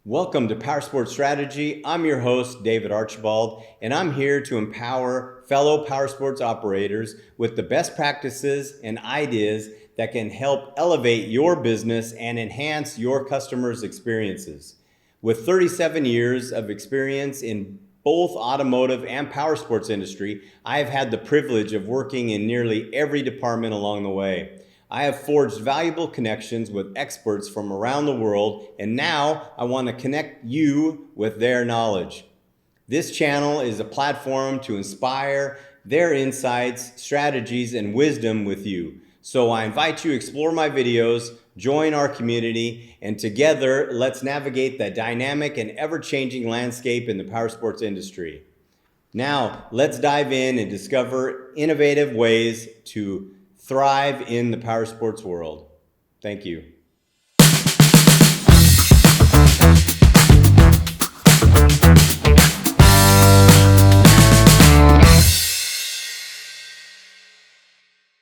Welcome to Powersports Strategy. I'm your host, David Archibald, and I'm here to empower fellow Powersports operators with the best practices and ideas that can help elevate your business and enhance your customers' experiences. With 37 years of experience in both automotive and powersports industry, I have had the privilege of working in nearly every department along the way. I have forged valuable connections with experts from around the world, and now I want to connect you with their knowledge. This channel is a platform to inspire their insights, strategies, and wisdom with you. So I invite you to explore my videos, join our community, and together let's navigate the dynamic and ever-changing landscape in the powersports industry. Now, let's dive in and discover innovative ways to thrive in the powersports world. Thank you.